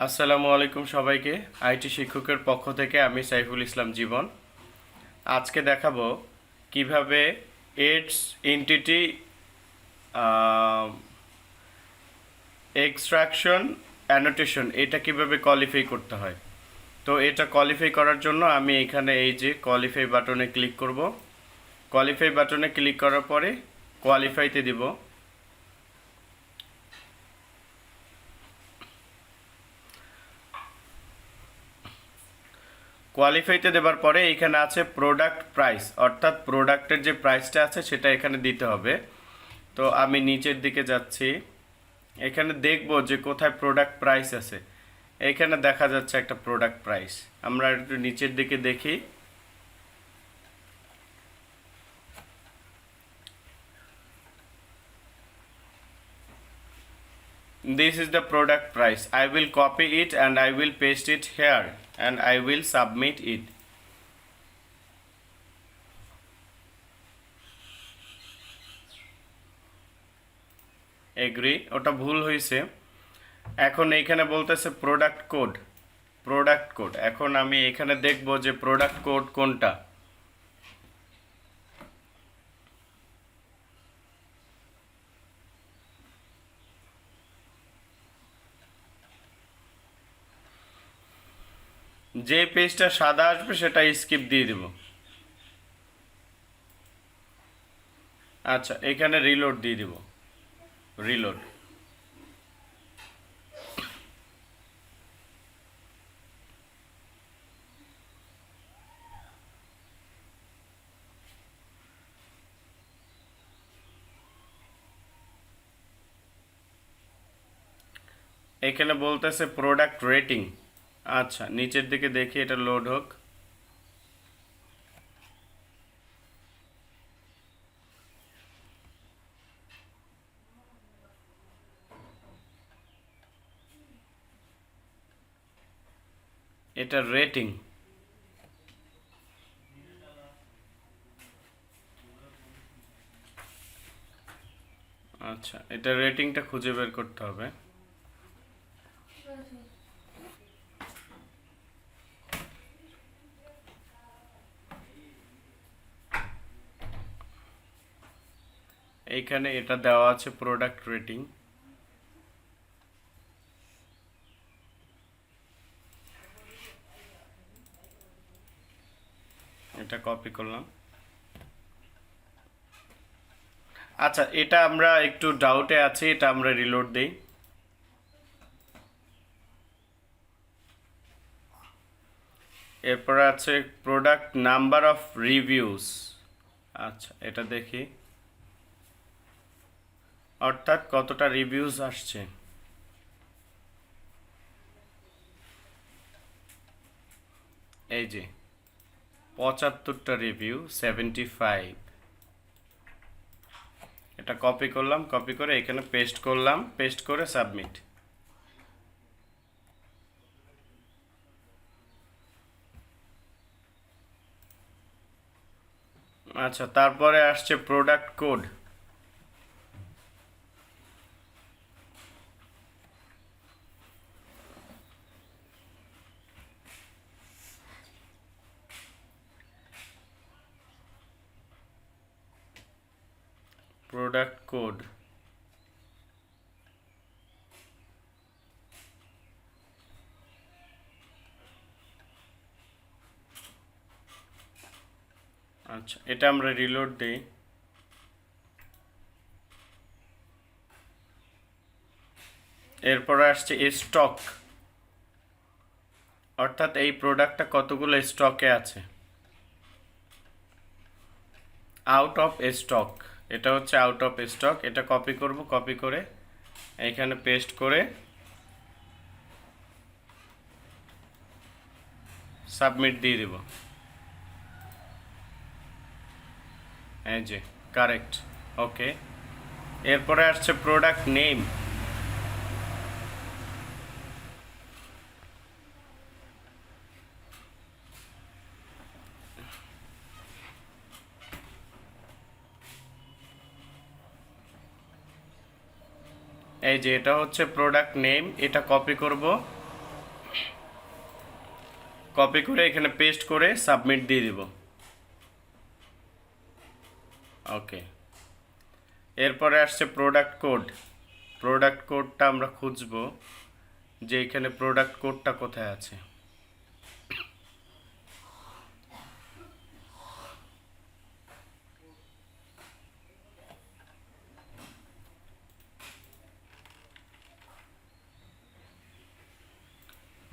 আসসালামু আলাইকুম সবাইকে। আইটি শিক্ষকের পক্ষ থেকে আমি সাইফুল ইসলাম জীবন। আজকে দেখাবো কিভাবে এডস এন্টিটি এক্সট্রাকশন অ্যানোটেশন এটা কিভাবে কোয়ালিফাই করতে হয়। তো এটা কোয়ালিফাই করার জন্য আমি এখানে এই যে কোয়ালিফাই বাটনে ক্লিক করব। কোয়ালিফাই বাটনে ক্লিক করার পরে কোয়ালিফাইতে দিব। কোয়ালিফাইতে দেওয়ার পরে এখানে আছে প্রোডাক্ট প্রাইস, অর্থাৎ প্রোডাক্টের যে প্রাইসটা আছে সেটা এখানে দিতে হবে। তো আমি নিচের দিকে যাচ্ছি, এখানে দেখব যে কোথায় প্রোডাক্ট প্রাইস আছে। এখানে দেখা যাচ্ছে একটা প্রোডাক্ট প্রাইস। আমরা একটু নিচের দিকে দেখি। This is the product price. I will copy it and I will paste it here and I will submit it. Agree, ওটা ভুল হয়েছে। এখন এইখানে বলতেছে প্রোডাক্ট কোড। প্রোডাক্ট কোড এখন আমি এখানে দেখব যে প্রোডাক্ট কোড কোনটা। যে পেজটা সাদা আসবে সেটা স্কিপ দিয়ে দেব। আচ্ছা, এখানে রিলোড দিয়ে দেব। রিলোড। এখানে বলতেছে প্রোডাক্ট রেটিং। আচ্ছা, নিচের দিকে দেখি এটা লোড হোক। এটা রেটিং। আচ্ছা, এটা রেটিংটা খুঁজে বের করতে হবে। এইখানে এটা দেওয়া আছে প্রোডাক্ট রেটিং। এটা কপি করলাম। আচ্ছা, এটা আমরা একটু ডাউটে আছি, এটা আমরা রিলোড দেই। এরপর আছে প্রোডাক্ট নাম্বার অফ রিভিউস। আচ্ছা, এটা দেখি, অর্থাৎ কতটা রিভিউস আসছে। এই যে 75টা রিভিউ, 75। এটা কপি করলাম, কপি করে এখানে পেস্ট করলাম, পেস্ট করে সাবমিট। আচ্ছা, তারপরে আসছে প্রোডাক্ট কোড। প্রোডাক্ট কোড আচ্ছা, এটা আমরা রিলোড দেই। এরপর আসছে স্টক, অর্থাৎ এই প্রোডাক্টটা কতগুলো স্টকে আছে। আউট অফ স্টক, এটা হচ্ছে আউট অফ স্টক। এটা কপি করব, কপি করে এখানে পেস্ট করে সাবমিট দিয়ে দেব। এই যে কারেক্ট, ওকে। এরপরে আসছে প্রোডাক্ট নেম। এই যে এটা হচ্ছে প্রোডাক্ট নেম, এটা কপি করব, কপি করে এখানে পেস্ট করে সাবমিট দিয়ে দিব। ওকে, এরপরে আসছে প্রোডাক্ট কোড। প্রোডাক্ট কোডটা আমরা খুঁজব যে এখানে প্রোডাক্ট কোডটা কোথায় আছে।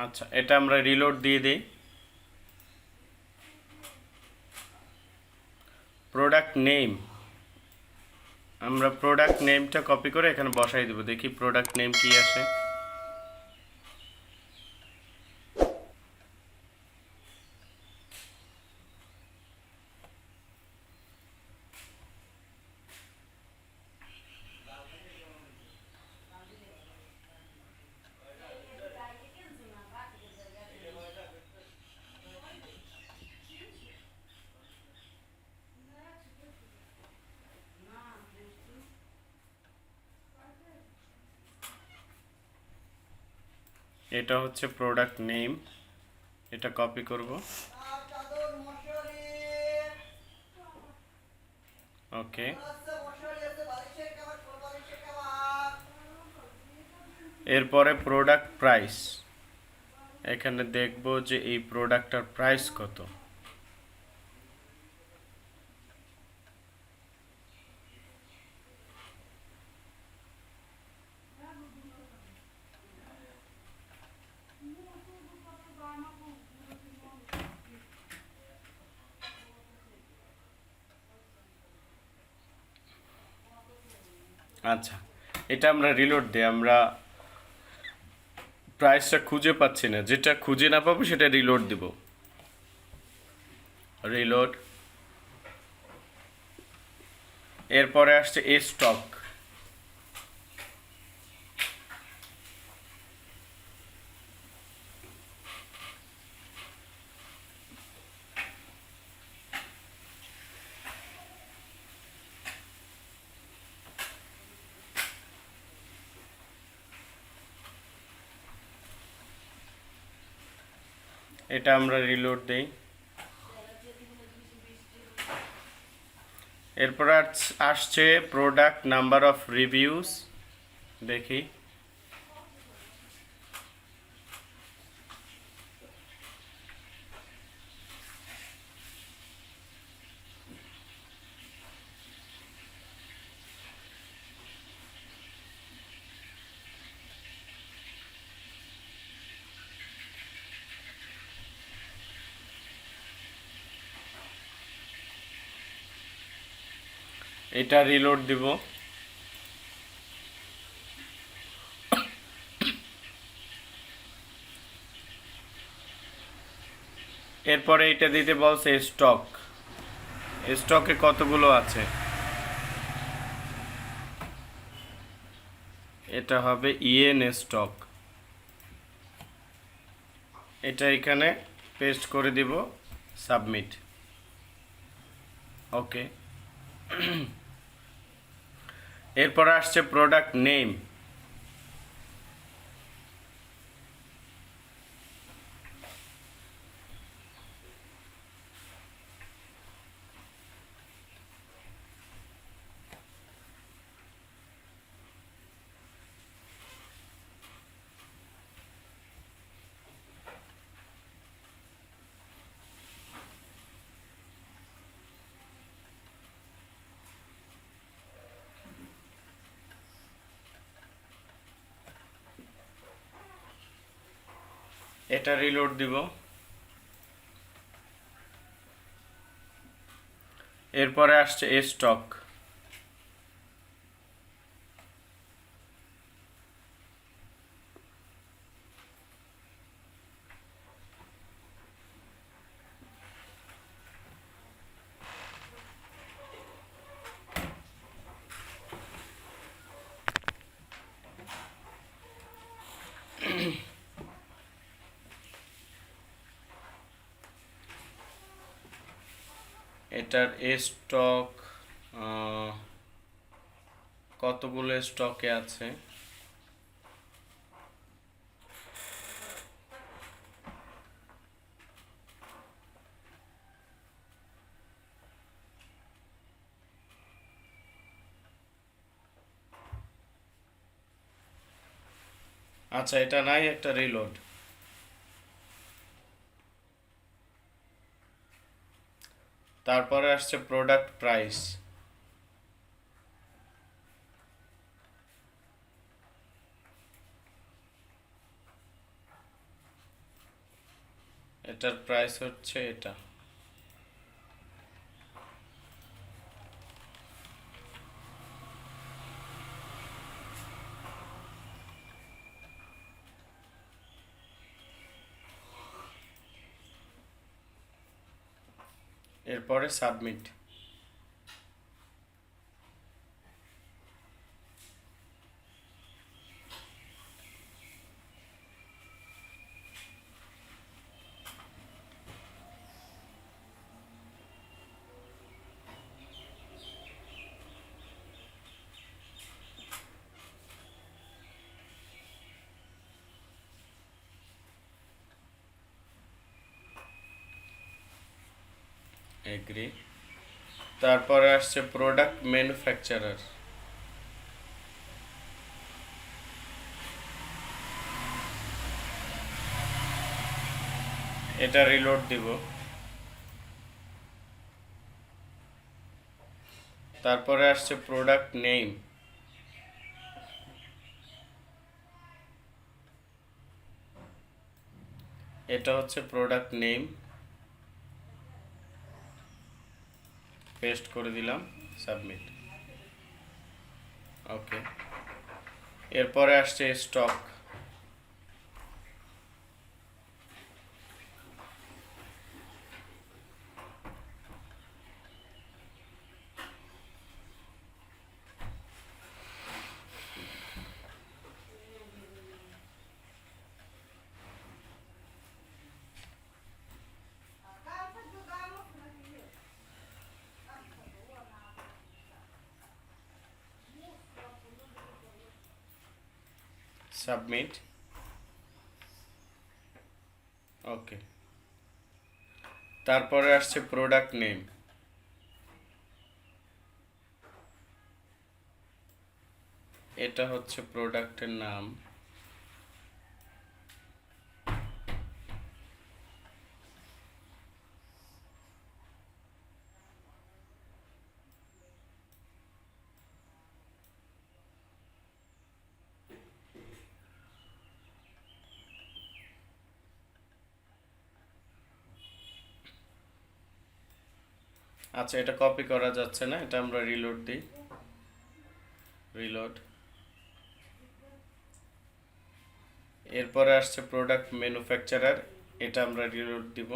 আচ্ছা, এটা আমরা রিলোড দিয়ে দিই। প্রোডাক্ট নেম, আমরা প্রোডাক্ট নেমটা কপি করে এখানে বসাই দেব। দেখি প্রোডাক্ট নেম কি আসে। এটা হচ্ছে প্রোডাক্ট নেম, এটা কপি করব। ওকে, এরপরে প্রোডাক্ট প্রাইস, এখানে দেখব যে এই প্রোডাক্টটার প্রাইস কত। আচ্ছা, এটা আমরা রিলোড দিই। আমরা প্রাইসটা খুঁজে পাচ্ছি না, যেটা খুঁজে না পাবো সেটা রিলোড দিব। রিলোড, এরপরে আসছে এ স্টক। এটা আমরা রিলোড দেই। এরপর আসছে প্রোডাক্ট নাম্বার অফ রিভিউস, দেখি। এটা রিলোড দিব। এরপরে এটা দিতে বলছে স্টক। স্টকে কতগুলো আছে, এটা হবে ইএন স্টক। এটা এখানে পেস্ট করে দিব, সাবমিট। ওকে, এরপর আসছে প্রোডাক্ট নেম। এটা রিলোড দিব। এরপরে আসছে স্টক। এটার স্টক কতগুলো স্টকে আছে, আচ্ছা, এটা নাই, একটা রিলোড। তারপরে আসছে প্রোডাক্ট প্রাইস। এটার প্রাইস হচ্ছে এটা। এরপরে সাবমিট। এগ্রি। তারপরে আসছে প্রোডাক্ট ম্যানুফ্যাকচারার। এটা রিলোড দিব। তারপরে আসছে প্রোডাক্ট নেম। এটা হচ্ছে প্রোডাক্ট নেম, পেস্ট করে দিলাম, সাবমিট। ওকে। এরপরে আসছে স্টক। সাবমিট। ওকে। তারপরে আসছে প্রোডাক্ট নেম। এটা হচ্ছে প্রোডাক্টের নাম। আচ্ছা, এটা কপি করা যাচ্ছে না, এটা আমরা রিলোড দিই। রিলোড। এরপরে আসছে প্রোডাক্ট ম্যানুফ্যাকচারার, এটা আমরা রিলোড দিব।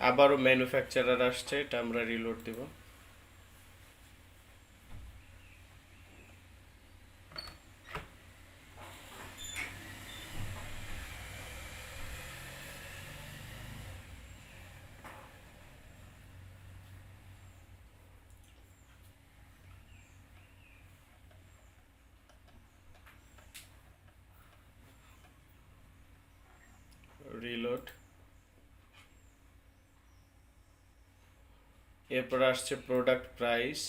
আবারও ম্যানুফ্যাকচারার আসছে, এটা আমরা রিলোড দিব। রিলোড। এরপর আসছে প্রোডাক্ট প্রাইস।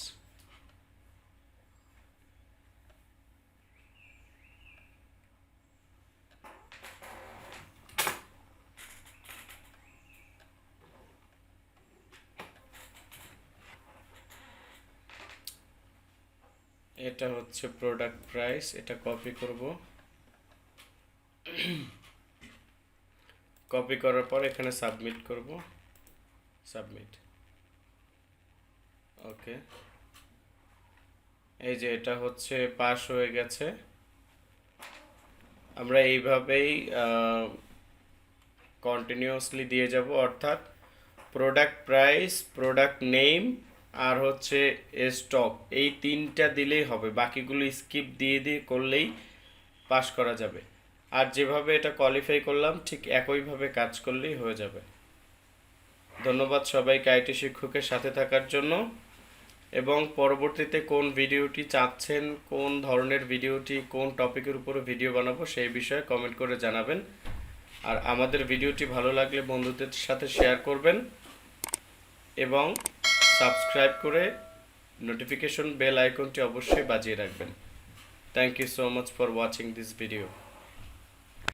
এটা হচ্ছে প্রোডাক্ট প্রাইস, এটা কপি করব। কপি করার পর এখানে সাবমিট করব। সাবমিট। ওকে। এই যে এটা হচ্ছে পাস হয়ে গেছে। আমরা এইভাবেই কন্টিনিউয়াসলি দিয়ে যাব, অর্থাৎ প্রোডাক্ট প্রাইস, প্রোডাক্ট নেম আর হচ্ছে স্টক, এই তিনটা দিলেই হবে, বাকিগুলো স্কিপ দিয়ে দিয়ে করলেই পাস করা যাবে। আর যেভাবে এটা কোয়ালিফাই করলাম ঠিক একইভাবে কাজ করলেই হয়ে যাবে। ধন্যবাদ সবাইকে আইটি শিক্ষকের সাথে থাকার জন্য। এবং পরবর্তীতে কোন ভিডিওটি চাচ্ছেন, কোন ধরনের ভিডিওটি, কোন টপিকের উপরে ভিডিও বানাবো সেই বিষয়ে কমেন্ট করে জানাবেন। আর আমাদের ভিডিওটি ভালো লাগলে বন্ধুদের সাথে শেয়ার করবেন এবং সাবস্ক্রাইব করে নোটিফিকেশন বেল আইকনটি অবশ্যই বাজিয়ে রাখবেন। Thank you so much for watching this video.